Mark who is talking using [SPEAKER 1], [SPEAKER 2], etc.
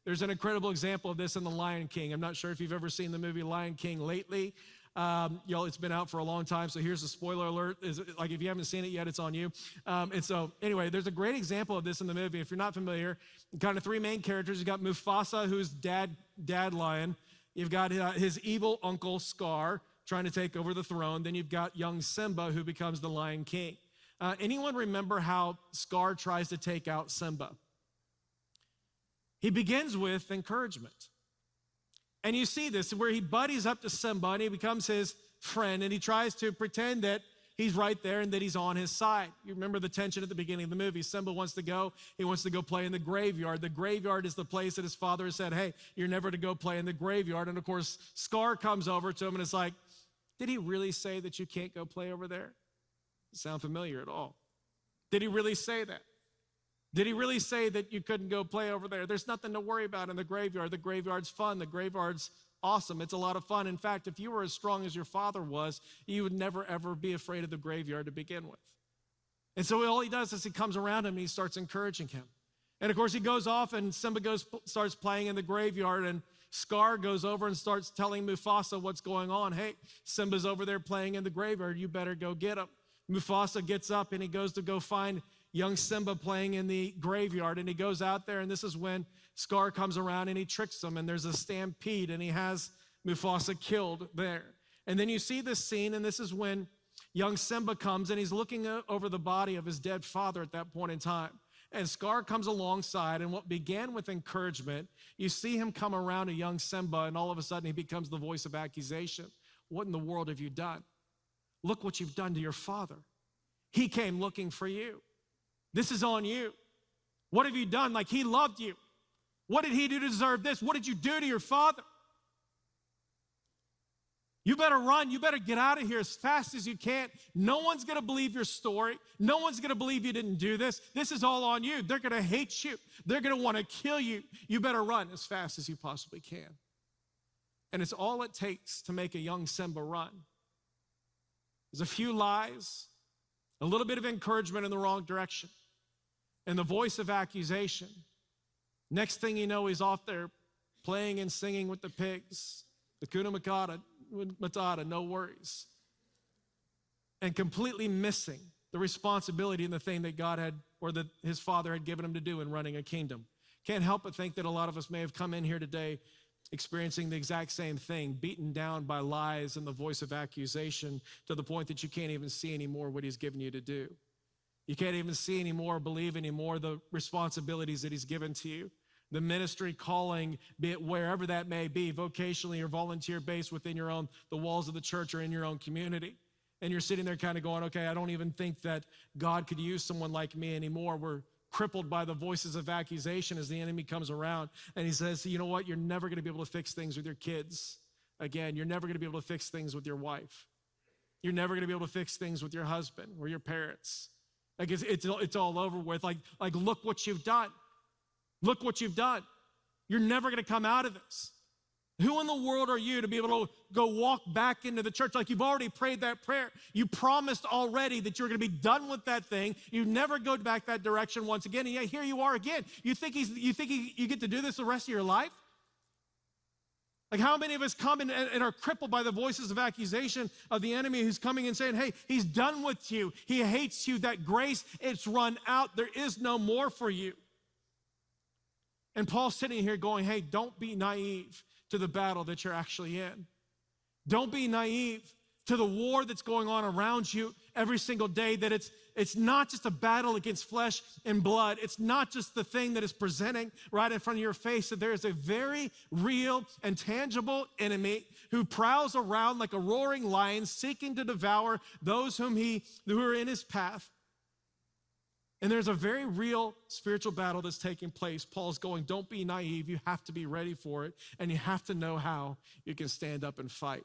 [SPEAKER 1] There's an incredible example of this in The Lion King. I'm not sure if you've ever seen the movie Lion King lately. It's been out for a long time, so here's a spoiler alert. Like if you haven't seen it yet, it's on you. And so anyway, there's a great example of this in the movie. If you're not familiar, kind of three main characters. You've got Mufasa, who's dad lion. You've got his evil uncle, Scar, trying to take over the throne. Then you've got young Simba, who becomes the Lion King. Anyone remember how Scar tries to take out Simba? He begins with encouragement. And you see this where he buddies up to Simba and he becomes his friend and he tries to pretend that he's right there and that he's on his side. You remember the tension at the beginning of the movie. Simba wants to go. He wants to go play in the graveyard. The graveyard is the place that his father has said, hey, you're never to go play in the graveyard. And of course, Scar comes over to him and it's like, did he really say that you can't go play over there? Doesn't sound familiar at all. Did he really say that? Did he really say that you couldn't go play over there? There's nothing to worry about in the graveyard. The graveyard's fun. The graveyard's awesome. It's a lot of fun. In fact, if you were as strong as your father was, you would never, ever be afraid of the graveyard to begin with. And so all he does is he comes around him and he starts encouraging him. And of course, he goes off and Simba starts playing in the graveyard and Scar goes over and starts telling Mufasa what's going on. Hey, Simba's over there playing in the graveyard. You better go get him. Mufasa gets up and he goes to go find young Simba playing in the graveyard, and he goes out there, and this is when Scar comes around and he tricks him, and there's a stampede, and he has Mufasa killed there. And then you see this scene, and this is when young Simba comes, and he's looking over the body of his dead father at that point in time. And Scar comes alongside, and what began with encouragement, you see him come around a young Simba, and all of a sudden he becomes the voice of accusation. What in the world have you done? Look what you've done to your father. He came looking for you. This is on you. What have you done? Like, he loved you. What did he do to deserve this? What did you do to your father? You better run. You better get out of here as fast as you can. No one's going to believe your story. No one's going to believe you didn't do this. This is all on you. They're going to hate you. They're going to want to kill you. You better run as fast as you possibly can. And it's all it takes to make a young Simba run. There's a few lies, a little bit of encouragement in the wrong direction, and the voice of accusation. Next thing you know, he's off there playing and singing with the pigs. Hakuna Matata, no worries. And completely missing the responsibility and the thing that God had, or that his father had given him to do in running a kingdom. Can't help but think that a lot of us may have come in here today experiencing the exact same thing, beaten down by lies and the voice of accusation to the point that you can't even see anymore what he's given you to do. You can't even see anymore, believe anymore the responsibilities that he's given to you. The ministry calling, be it wherever that may be, vocationally or volunteer-based within the walls of the church or in your own community. And you're sitting there kind of going, okay, I don't even think that God could use someone like me anymore. We're crippled by the voices of accusation as the enemy comes around. And he says, you know what? You're never going to be able to fix things with your kids. Again, you're never going to be able to fix things with your wife. You're never going to be able to fix things with your husband or your parents. Like it's all over with. Like look what you've done. Look what you've done. You're never going to come out of this. Who in the world are you to be able to go walk back into the church? Like, you've already prayed that prayer. You promised already that you're going to be done with that thing. You never go back that direction once again. And yet here you are again. You think you get to do this the rest of your life? Like, how many of us come and are crippled by the voices of accusation of the enemy who's coming and saying, hey, he's done with you. He hates you. That grace, it's run out. There is no more for you. And Paul's sitting here going, hey, don't be naive to the battle that you're actually in. Don't be naive to the war that's going on around you every single day, that it's not just a battle against flesh and blood. It's not just the thing that is presenting right in front of your face, that there is a very real and tangible enemy who prowls around like a roaring lion seeking to devour those who are in his path. And there's a very real spiritual battle that's taking place. Paul's going, don't be naive. You have to be ready for it, and you have to know how you can stand up and fight.